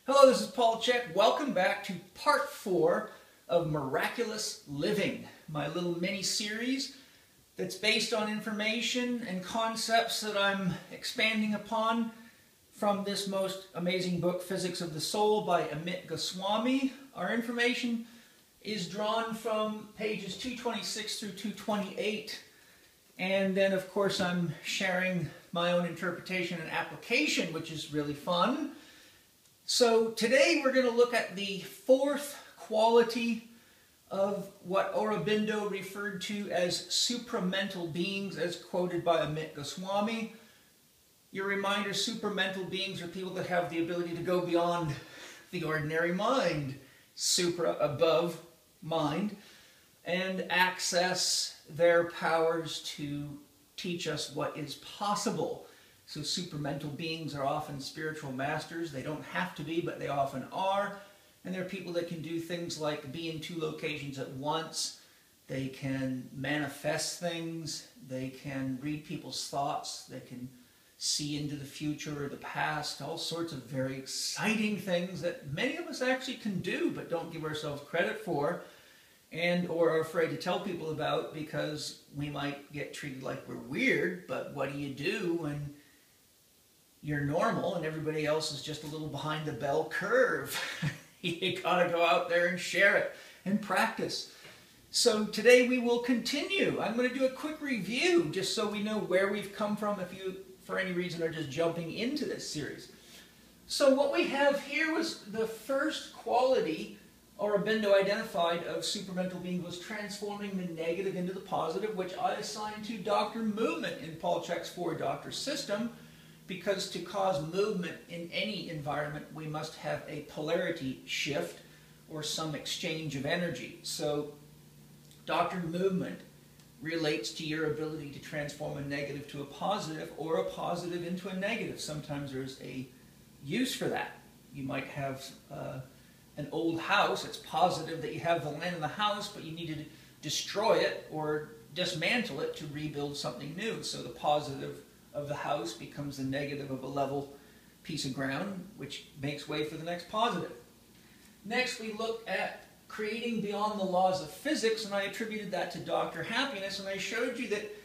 Hello, this is Chek. Welcome back to part 4 of Miraculous Living, my little mini-series that's based on information and concepts that I'm expanding upon from this most amazing book, Physics of the Soul by Amit Goswami. Our information is drawn from pages 226 through 228, and then of course I'm sharing my own interpretation and application, which is really fun. So today we're going to look at the fourth quality of what Aurobindo referred to as supramental beings, as quoted by Amit Goswami. Your reminder, supramental beings are people that have the ability to go beyond the ordinary mind, supra, above mind, and access their powers to teach us what is possible. So supramental beings are often spiritual masters. They don't have to be, but they often are. And they're people that can do things like be in 2 locations at once. They can manifest things. They can read people's thoughts. They can see into the future or the past. All sorts of very exciting things that many of us actually can do, but don't give ourselves credit for, and or are afraid to tell people about because we might get treated like we're weird. But what do you do when you're normal and everybody else is just a little behind the bell curve? You gotta go out there and share it and practice. So today we will continue. I'm going to do a quick review just so we know where we've come from if you, for any reason, are just jumping into this series. So what we have here was the first quality Aurobindo identified of supramental being was transforming the negative into the positive, which I assigned to Dr. Movement in Paul Chek's 4-doctor system. Because to cause movement in any environment, we must have a polarity shift or some exchange of energy. So Dr. Movement relates to your ability to transform a negative to a positive or a positive into a negative. Sometimes there's a use for that. You might have an old house. It's positive that you have the land in the house, but you need to destroy it or dismantle it to rebuild something new. So the positive of the house becomes the negative of a level piece of ground, which makes way for the next positive. Next, we look at creating beyond the laws of physics, and I attributed that to Dr. Happiness, and I showed you that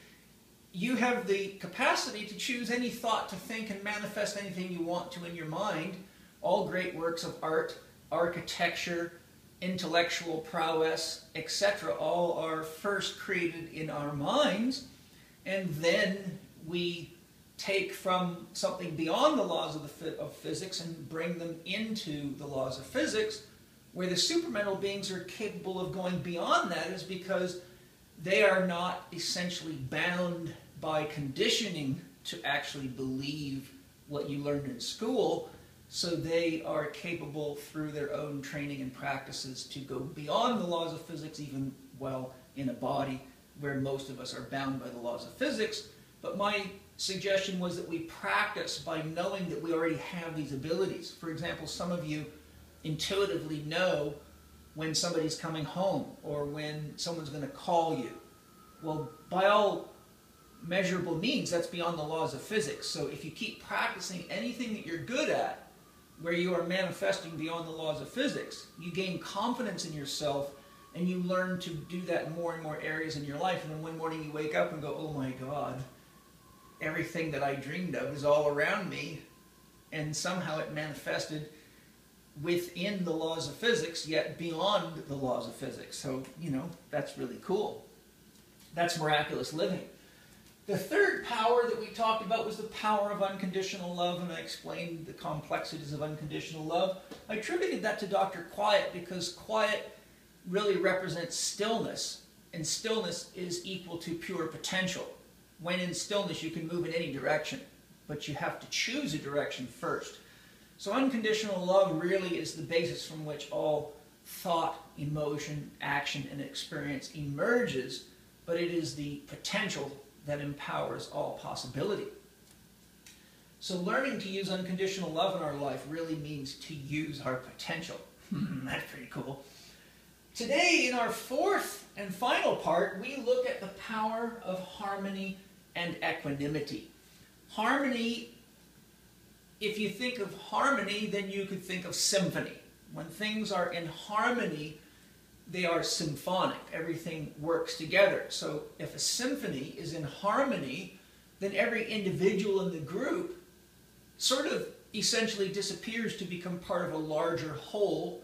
you have the capacity to choose any thought to think and manifest anything you want to in your mind. All great works of art, architecture, intellectual prowess, etc., all are first created in our minds, and then we take from something beyond the laws of physics and bring them into the laws of physics. Where the supramental beings are capable of going beyond that is because they are not essentially bound by conditioning to actually believe what you learned in school. So they are capable through their own training and practices to go beyond the laws of physics, even while in a body where most of us are bound by the laws of physics. But my suggestion was that we practice by knowing that we already have these abilities. For example, some of you intuitively know when somebody's coming home or when someone's going to call you. Well, by all measurable means, that's beyond the laws of physics. So if you keep practicing anything that you're good at, where you are manifesting beyond the laws of physics, you gain confidence in yourself and you learn to do that in more and more areas in your life. And then one morning you wake up and go, oh my God, everything that I dreamed of is all around me, and somehow it manifested within the laws of physics, yet beyond the laws of physics. So, you know, that's really cool. That's miraculous living. The third power that we talked about was the power of unconditional love, and I explained the complexities of unconditional love. I attributed that to Dr. Quiet because quiet really represents stillness, and stillness is equal to pure potential. When in stillness, you can move in any direction, but you have to choose a direction first. So unconditional love really is the basis from which all thought, emotion, action, and experience emerges, but it is the potential that empowers all possibility. So learning to use unconditional love in our life really means to use our potential. That's pretty cool. Today, in our fourth and final part, we look at the power of harmony and equanimity. Harmony if you think of harmony, then you could think of symphony. When things are in harmony, they are symphonic. Everything works together. So if a symphony is in harmony, then every individual in the group sort of essentially disappears to become part of a larger whole,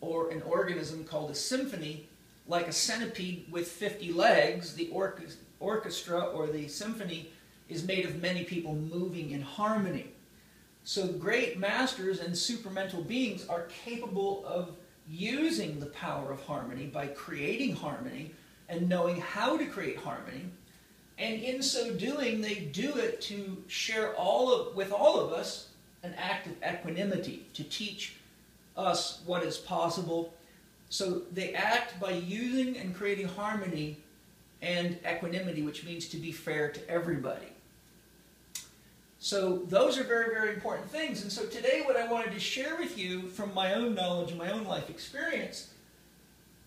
or an organism called a symphony. Like a centipede with 50 legs, the orchestra or the symphony is made of many people moving in harmony. So great masters and supramental beings are capable of using the power of harmony by creating harmony and knowing how to create harmony. And in so doing, they do it to share with all of us an act of equanimity, to teach us what is possible. So they act by using and creating harmony and equanimity, which means to be fair to everybody. So those are very, very important things. And so today what I wanted to share with you from my own knowledge and my own life experience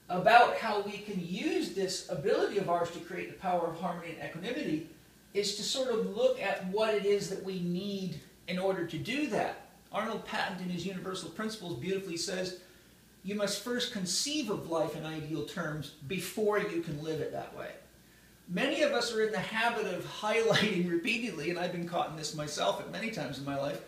about how we can use this ability of ours to create the power of harmony and equanimity is to sort of look at what it is that we need in order to do that. Arnold Patent in his Universal Principles beautifully says, you must first conceive of life in ideal terms before you can live it that way. Many of us are in the habit of highlighting repeatedly, and I've been caught in this myself at many times in my life,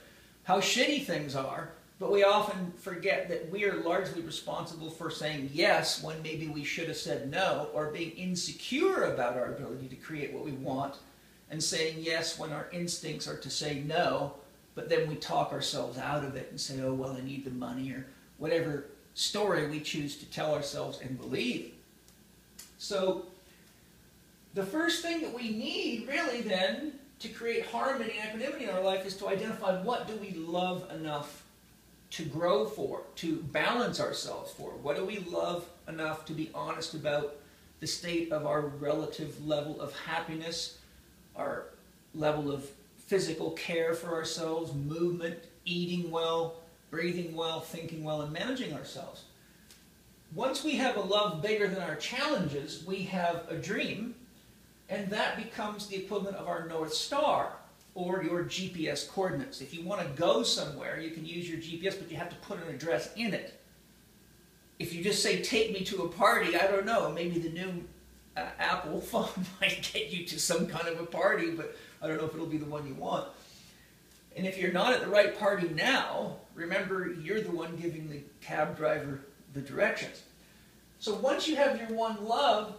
how shitty things are, but we often forget that we are largely responsible for saying yes when maybe we should have said no, or being insecure about our ability to create what we want, and saying yes when our instincts are to say no, but then we talk ourselves out of it and say, oh, well, I need the money, or whatever story we choose to tell ourselves and believe. So the first thing that we need really then to create harmony and equanimity in our life is to identify what do we love enough to grow for, to balance ourselves for. What do we love enough to be honest about the state of our relative level of happiness, our level of physical care for ourselves, movement, eating well, breathing well, thinking well, and managing ourselves. Once we have a love bigger than our challenges, we have a dream, and that becomes the equivalent of our North Star, or your GPS coordinates. If you want to go somewhere, you can use your GPS, but you have to put an address in it. If you just say, take me to a party, I don't know, maybe the new Apple phone might get you to some kind of a party, but I don't know if it'll be the one you want. And if you're not at the right party now, remember, you're the one giving the cab driver the directions. So once you have your one love,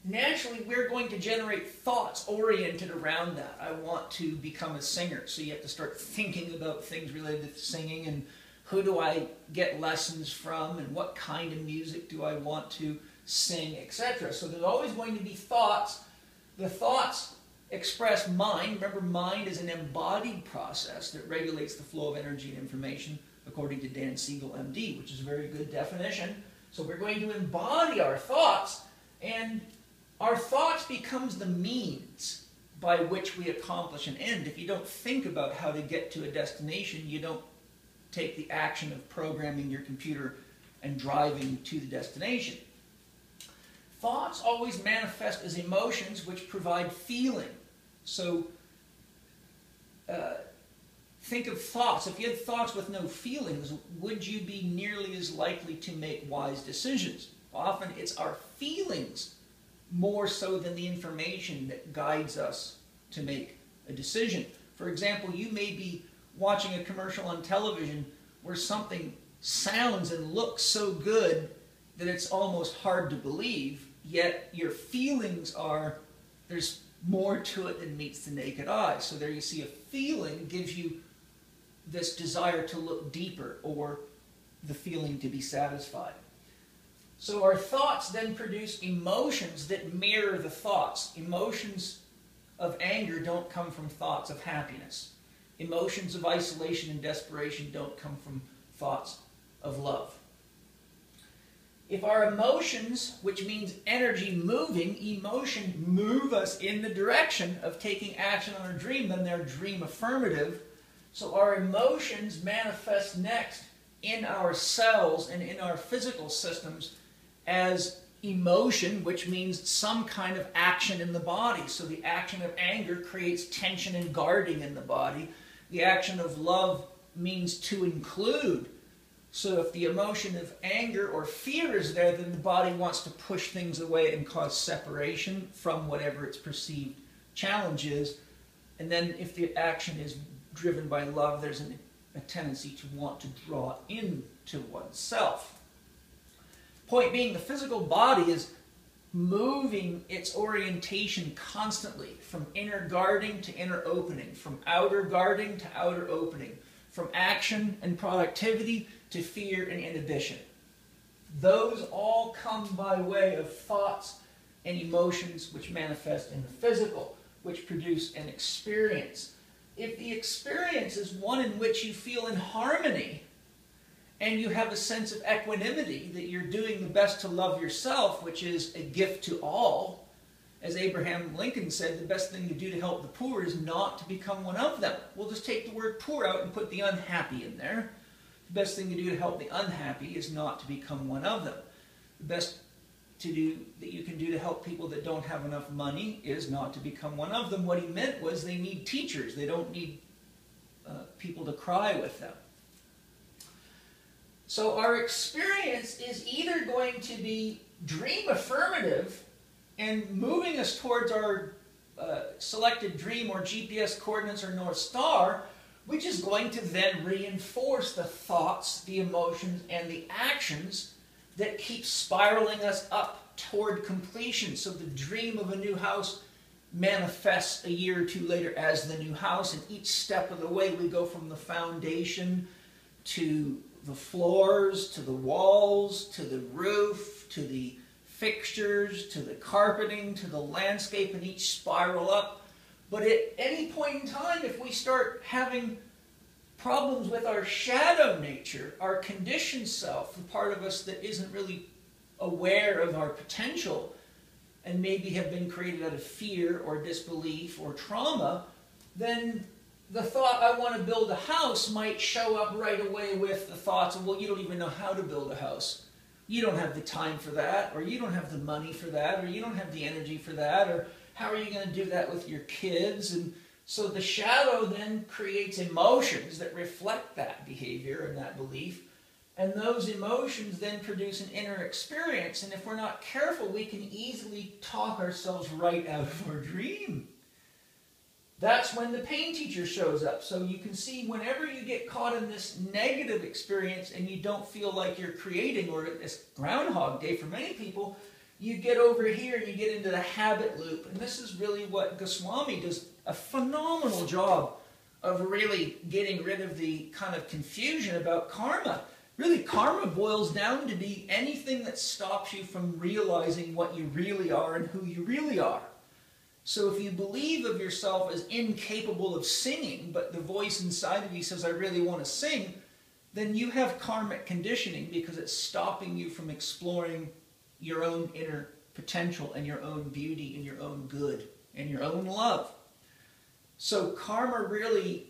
naturally we're going to generate thoughts oriented around that. I want to become a singer, so you have to start thinking about things related to singing, and who do I get lessons from, and what kind of music do I want to sing, etc. So there's always going to be thoughts. The thoughts express mind. Remember, mind is an embodied process that regulates the flow of energy and information, according to Dan Siegel, MD, which is a very good definition. So we're going to embody our thoughts, and our thoughts becomes the means by which we accomplish an end. If you don't think about how to get to a destination, you don't take the action of programming your computer and driving to the destination. Thoughts always manifest as emotions which provide feeling. So think of thoughts. If you had thoughts with no feelings, would you be nearly as likely to make wise decisions? Often it's our feelings more so than the information that guides us to make a decision. For example, you may be watching a commercial on television where something sounds and looks so good that it's almost hard to believe, yet your feelings are, there's more to it than meets the naked eye. So there you see a feeling gives you this desire to look deeper, or the feeling to be satisfied. So our thoughts then produce emotions that mirror the thoughts. Emotions of anger don't come from thoughts of happiness. Emotions of isolation and desperation don't come from thoughts of love. If our emotions, which means energy moving, emotion move us in the direction of taking action on our dream, then they're dream affirmative. So our emotions manifest next in our cells and in our physical systems as emotion, which means some kind of action in the body. So the action of anger creates tension and guarding in the body. The action of love means to include. So if the emotion of anger or fear is there, then the body wants to push things away and cause separation from whatever its perceived challenge is. And then if the action is driven by love, there's a tendency to want to draw into oneself. Point being, the physical body is moving its orientation constantly, from inner guarding to inner opening, from outer guarding to outer opening, from action and productivity to fear and inhibition. Those all come by way of thoughts and emotions which manifest in the physical, which produce an experience. If the experience is one in which you feel in harmony and you have a sense of equanimity, that you're doing the best to love yourself, which is a gift to all, as Abraham Lincoln said, the best thing to do to help the poor is not to become one of them. We'll just take the word poor out and put the unhappy in there. The best thing to do to help the unhappy is not to become one of them. The best that you can do to help people that don't have enough money is not to become one of them. What he meant was they need teachers. They don't need people to cry with them. So our experience is either going to be dream affirmative and moving us towards our selected dream or GPS coordinates or North Star, which is going to then reinforce the thoughts, the emotions, and the actions that keep spiraling us up toward completion. So the dream of a new house manifests a year or two later as the new house, and each step of the way we go from the foundation to the floors, to the walls, to the roof, to the fixtures, to the carpeting, to the landscape, and each spiral up. But at any point in time, if we start having problems with our shadow nature, our conditioned self, the part of us that isn't really aware of our potential and maybe have been created out of fear or disbelief or trauma, then the thought, I want to build a house, might show up right away with the thoughts of, well, you don't even know how to build a house. You don't have the time for that, or you don't have the money for that, or you don't have the energy for that, or how are you going to do that with your kids? And so the shadow then creates emotions that reflect that behavior and that belief. And those emotions then produce an inner experience. And if we're not careful, we can easily talk ourselves right out of our dream. That's when the pain teacher shows up. So you can see whenever you get caught in this negative experience and you don't feel like you're creating, or it's Groundhog Day for many people, you get over here and you get into the habit loop. And this is really what Goswami does a phenomenal job of really getting rid of the kind of confusion about karma. Really, karma boils down to be anything that stops you from realizing what you really are and who you really are. So if you believe of yourself as incapable of singing, but the voice inside of you says, I really want to sing, then you have karmic conditioning because it's stopping you from exploring your own inner potential and your own beauty and your own good and your own love. So karma really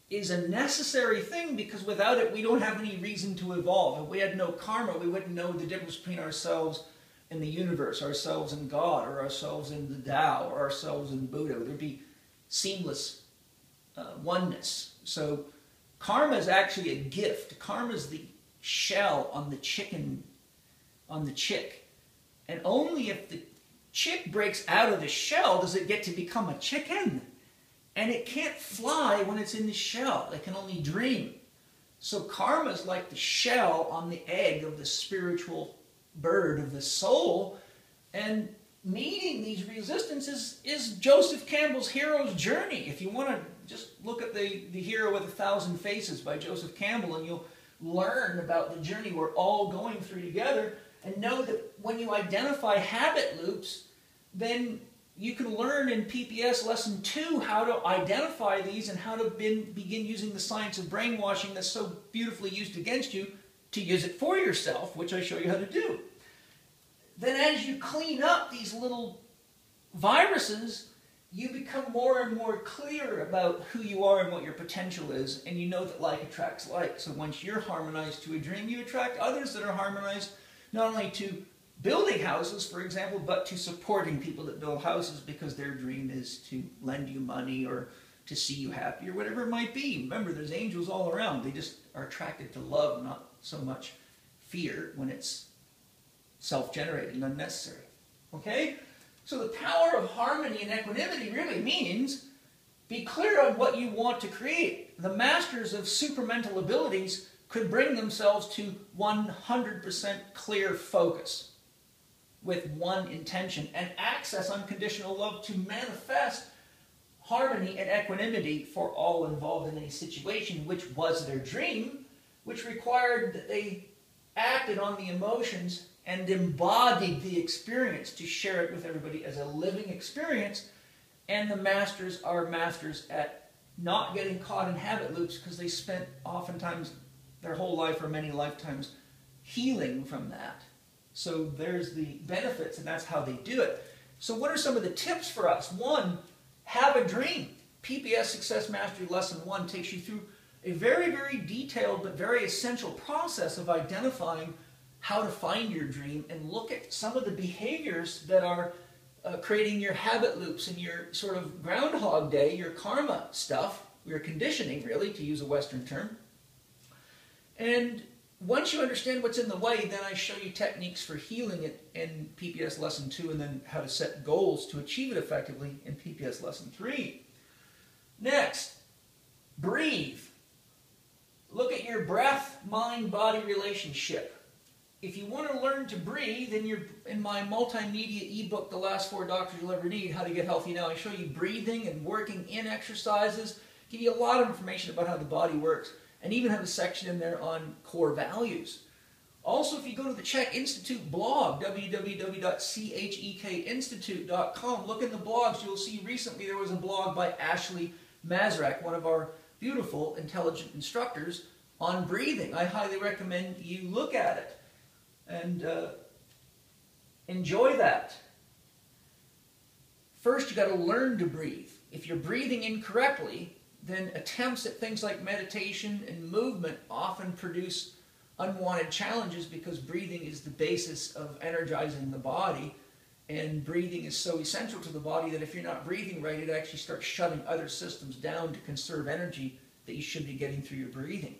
is a necessary thing, because without it we don't have any reason to evolve. If we had no karma, we wouldn't know the difference between ourselves and the universe, ourselves and God, or ourselves and the Tao, or ourselves and Buddha. There'd be seamless oneness. So karma is actually a gift. Karma is the shell on the chicken, on the chick. And only if the chick breaks out of the shell does it get to become a chicken. And it can't fly when it's in the shell. It can only dream. So karma is like the shell on the egg of the spiritual bird of the soul. And meeting these resistances is Joseph Campbell's hero's journey. If you want to just look at the Hero with 1,000 Faces by Joseph Campbell, and you'll learn about the journey we're all going through together, and know that when you identify habit loops, then you can learn in PPS Lesson 2 how to identify these and how to begin using the science of brainwashing that's so beautifully used against you to use it for yourself, which I show you how to do. Then as you clean up these little viruses, you become more and more clear about who you are and what your potential is, and you know that like attracts like. So once you're harmonized to a dream, you attract others that are harmonized not only to building houses, for example, but to supporting people that build houses because their dream is to lend you money or to see you happy or whatever it might be. Remember, there's angels all around. They just are attracted to love, not so much fear when it's self-generated and unnecessary. Okay? So the power of harmony and equanimity really means be clear on what you want to create. The masters of supramental abilities could bring themselves to 100% clear focus with one intention and access unconditional love to manifest harmony and equanimity for all involved in any situation, which was their dream, which required that they acted on the emotions and embodied the experience to share it with everybody as a living experience. And the masters are masters at not getting caught in habit loops because they spent oftentimes their whole life or many lifetimes healing from that. So there's the benefits, and that's how they do it. So what are some of the tips for us? One, have a dream. PBS Success Mastery Lesson 1 takes you through a very, very detailed but very essential process of identifying how to find your dream and look at some of the behaviors that are creating your habit loops and your sort of Groundhog Day, your karma stuff, your conditioning really, to use a Western term. And once you understand what's in the way, then I show you techniques for healing it in PPS Lesson 2 and then how to set goals to achieve it effectively in PPS Lesson 3. Next, breathe. Look at your breath, mind, body relationship. If you want to learn to breathe, then you're in my multimedia ebook, The Last 4 Doctors You'll Ever Need, How to Get Healthy Now. I show you breathing and working in exercises, give you a lot of information about how the body works, and even have a section in there on core values. Also, if you go to the Chek Institute blog, www.chekinstitute.com, look in the blogs, you'll see recently there was a blog by Ashley Mazurek, one of our beautiful, intelligent instructors, on breathing. I highly recommend you look at it and enjoy that. First, you got to learn to breathe. If you're breathing incorrectly, then attempts at things like meditation and movement often produce unwanted challenges because breathing is the basis of energizing the body, and breathing is so essential to the body that if you're not breathing right, it actually starts shutting other systems down to conserve energy that you should be getting through your breathing.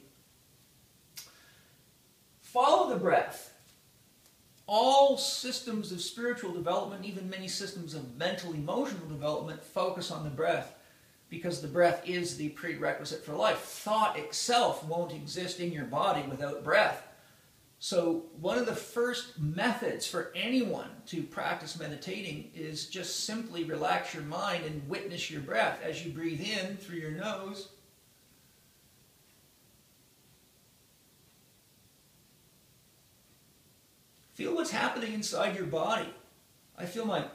Follow the breath. All systems of spiritual development, even many systems of mental, emotional development, focus on the breath because the breath is the prerequisite for life. Thought itself won't exist in your body without breath. So one of the first methods for anyone to practice meditating is just simply relax your mind and witness your breath as you breathe in through your nose. Feel what's happening inside your body. I feel my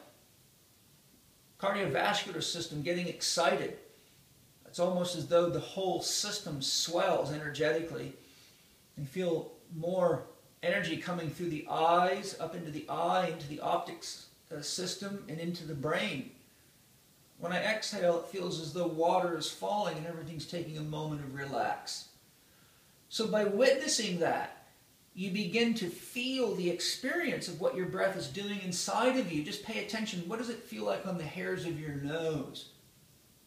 cardiovascular system getting excited. It's almost as though the whole system swells energetically. You feel more energy coming through the eyes, up into the eye, into the optics system, and into the brain. When I exhale, it feels as though water is falling and everything's taking a moment of relax. So by witnessing that, you begin to feel the experience of what your breath is doing inside of you. Just pay attention. What does it feel like on the hairs of your nose?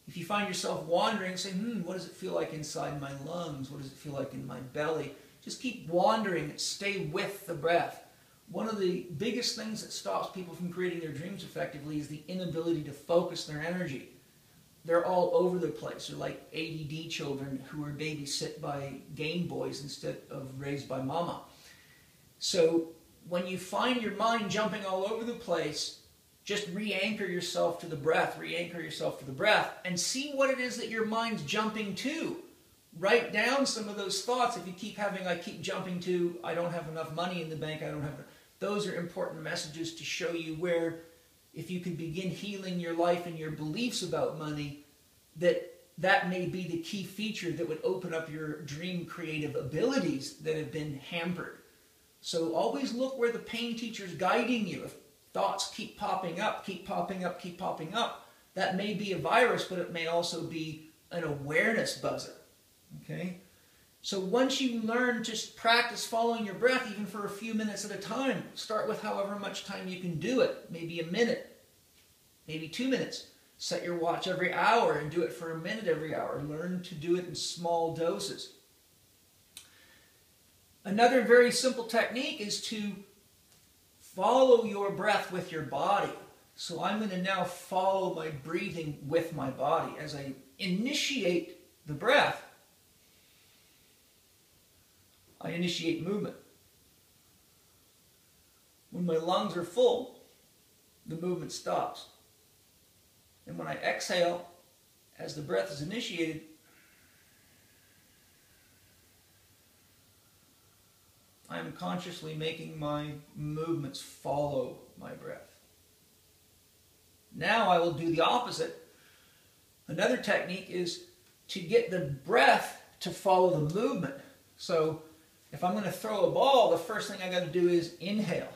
If you find yourself wandering, say, what does it feel like inside my lungs? What does it feel like in my belly? Just keep wandering and stay with the breath. One of the biggest things that stops people from creating their dreams effectively is the inability to focus their energy. They're all over the place. They're like ADD children who are babysit by Game Boys instead of raised by mama. So when you find your mind jumping all over the place, just re-anchor yourself to the breath, re-anchor yourself to the breath, and see what it is that your mind's jumping to. Write down some of those thoughts. If you keep having, I keep jumping to, I don't have enough money in the bank, I don't have enough. Those are important messages to show you where, if you can begin healing your life and your beliefs about money, that may be the key feature that would open up your dream creative abilities that have been hampered. So always look where the pain teacher's guiding you. If thoughts keep popping up, keep popping up, keep popping up, that may be a virus, but it may also be an awareness buzzer. Okay? So once you learn, just practice following your breath, even for a few minutes at a time. Start with however much time you can do it, maybe a minute, maybe 2 minutes. Set your watch every hour and do it for a minute every hour. Learn to do it in small doses. Another very simple technique is to follow your breath with your body. So I'm going to now follow my breathing with my body. As I initiate the breath, I initiate movement. When my lungs are full, the movement stops. And when I exhale, as the breath is initiated, I am consciously making my movements follow my breath. Now I will do the opposite. Another technique is to get the breath to follow the movement. So if I'm going to throw a ball, the first thing I got to do is inhale.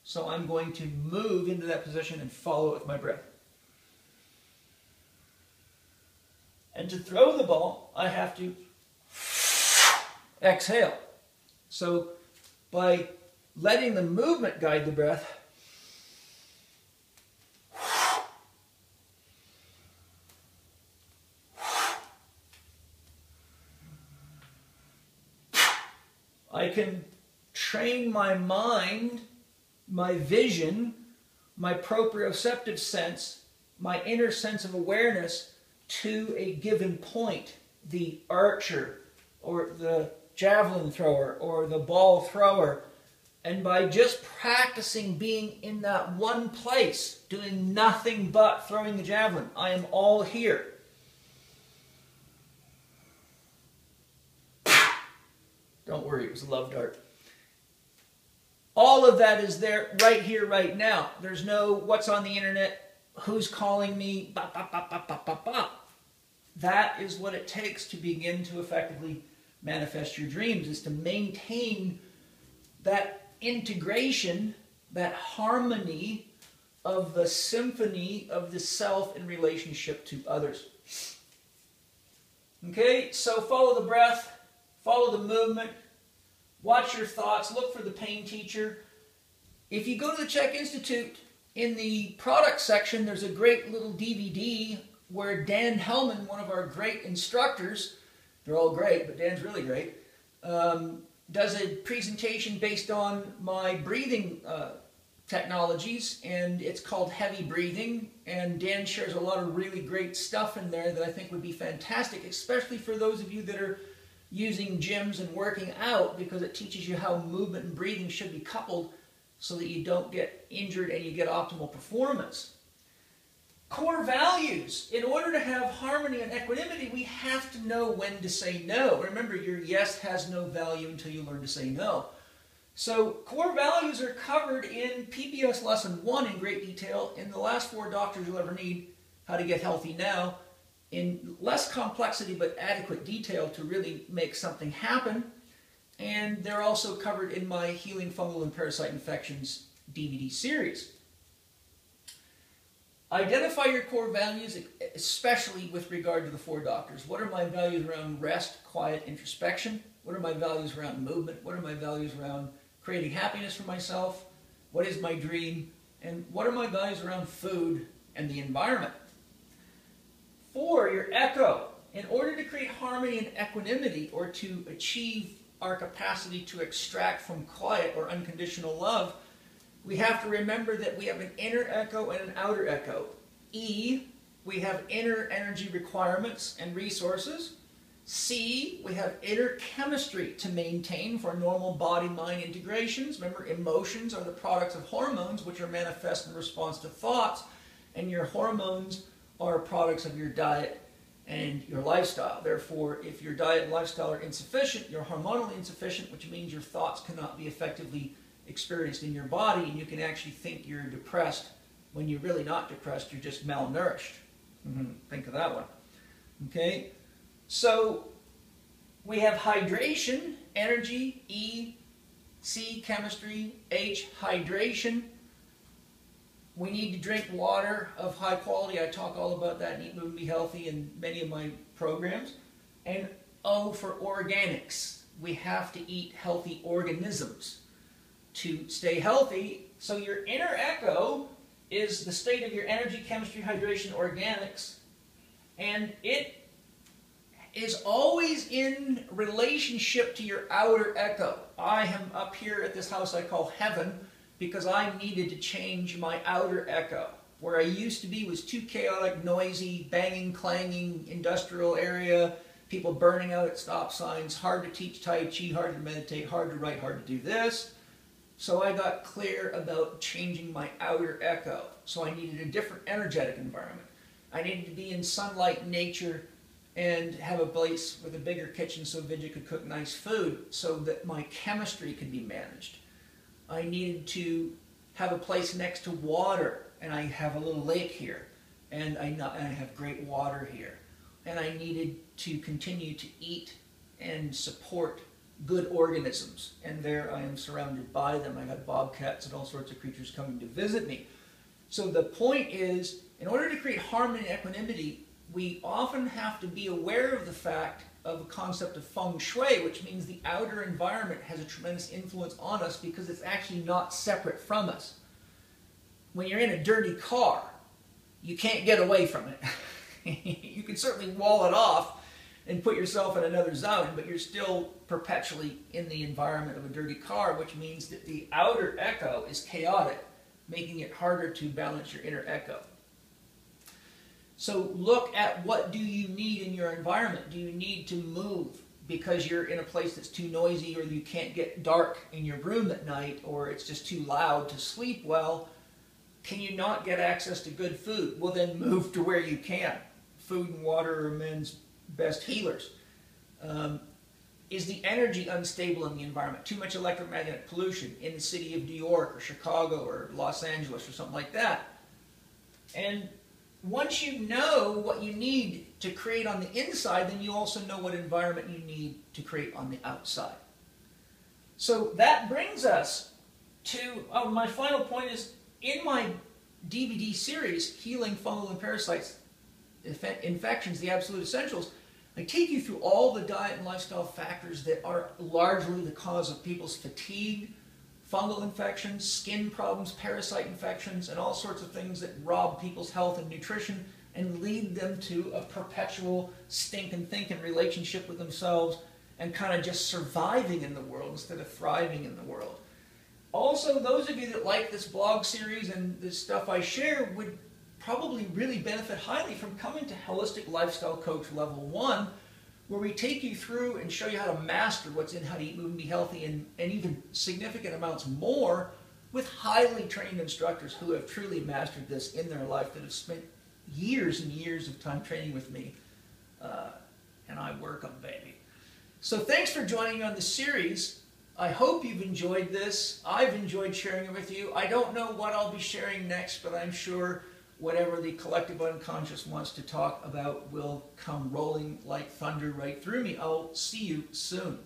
So I'm going to move into that position and follow it with my breath. And to throw the ball, I have to exhale. So by letting the movement guide the breath, I can train my mind, my vision, my proprioceptive sense, my inner sense of awareness to a given point. The archer or the javelin thrower or the ball thrower. And by just practicing being in that one place, doing nothing but throwing the javelin, I am all here. Don't worry, it was a love dart. All of that is there right here, right now. There's no what's on the internet, who's calling me, bop, bop, bop, bop, bop, bop, bop. That is what it takes to begin to effectively manifest your dreams, is to maintain that integration, that harmony of the symphony of the self in relationship to others. Okay, so follow the breath. Follow the movement, watch your thoughts, look for the pain teacher. If you go to the Chek Institute, in the product section, there's a great little DVD where Dan Hellman, one of our great instructors, they're all great, but Dan's really great, does a presentation based on my breathing technologies, and it's called Heavy Breathing, and Dan shares a lot of really great stuff in there that I think would be fantastic, especially for those of you that are using gyms and working out, because it teaches you how movement and breathing should be coupled so that you don't get injured and you get optimal performance. Core values. In order to have harmony and equanimity, we have to know when to say no. Remember, your yes has no value until you learn to say no. So core values are covered in PBS Lesson 1 in great detail, in the last 4 doctors you'll ever need, How to Get Healthy Now, in less complexity but adequate detail to really make something happen. And they're also covered in my Healing Fungal and Parasite Infections DVD series. Identify your core values, especially with regard to the 4 doctors. What are my values around rest, quiet, introspection? What are my values around movement? What are my values around creating happiness for myself? What is my dream? And what are my values around food and the environment? 4, your echo. In order to create harmony and equanimity, or to achieve our capacity to extract from quiet or unconditional love, we have to remember that we have an inner echo and an outer echo. E, we have inner energy requirements and resources. C, we have inner chemistry to maintain for normal body-mind integrations. Remember, emotions are the products of hormones, which are manifest in response to thoughts, and your hormones are products of your diet and your lifestyle. Therefore, if your diet and lifestyle are insufficient, you're hormonally insufficient, which means your thoughts cannot be effectively experienced in your body, and you can actually think you're depressed when you're really not depressed, you're just malnourished. Think of that one. Okay, so we have hydration, energy, E, C, chemistry, H, hydration. We need to drink water of high quality. I talk all about that in Eat, Move, and Be Healthy in many of my programs. And O for organics. We have to eat healthy organisms to stay healthy. So your inner echo is the state of your energy, chemistry, hydration, organics, and it is always in relationship to your outer echo. I am up here at this house I call heaven because I needed to change my outer echo. Where I used to be was too chaotic, noisy, banging, clanging, industrial area, people burning out at stop signs, hard to teach Tai Chi, hard to meditate, hard to write, hard to do this. So I got clear about changing my outer echo. So I needed a different energetic environment. I needed to be in sunlight, nature, and have a place with a bigger kitchen so Vidya could cook nice food so that my chemistry could be managed. I needed to have a place next to water, and I have a little lake here, and I have great water here. And I needed to continue to eat and support good organisms, and there I am surrounded by them. I got bobcats and all sorts of creatures coming to visit me. So the point is, in order to create harmony and equanimity, we often have to be aware of the fact of a concept of Fung Shui, which means the outer environment has a tremendous influence on us because it's actually not separate from us. When you're in a dirty car, you can't get away from it. You can certainly wall it off and put yourself in another zone, but you're still perpetually in the environment of a dirty car, which means that the outer echo is chaotic, making it harder to balance your inner echo. So look at what do you need in your environment. Do you need to move because you're in a place that's too noisy, or you can't get dark in your room at night, or it's just too loud to sleep well? Can you not get access to good food? Well, then move to where you can. Food and water are men's best healers. Is the energy unstable in the environment? Too much electromagnetic pollution in the city of New York or Chicago or Los Angeles or something like that. And once you know what you need to create on the inside, then you also know what environment you need to create on the outside. So that brings us to my final point is, in my DVD series, Healing Fungal and Parasite Infections, the Absolute Essentials, I take you through all the diet and lifestyle factors that are largely the cause of people's fatigue, fungal infections, skin problems, parasite infections, and all sorts of things that rob people's health and nutrition and lead them to a perpetual stinking thinking relationship with themselves and kind of just surviving in the world instead of thriving in the world. Also, those of you that like this blog series and this stuff I share would probably really benefit highly from coming to Holistic Lifestyle Coach Level 1, where we take you through and show you how to master what's in How to Eat, Move, and Be Healthy, and even significant amounts more with highly trained instructors who have truly mastered this in their life, that have spent years and years of time training with me, and I work them, baby. So thanks for joining me on this series. I hope you've enjoyed this. I've enjoyed sharing it with you. I don't know what I'll be sharing next, but I'm sure whatever the collective unconscious wants to talk about will come rolling like thunder right through me. I'll see you soon.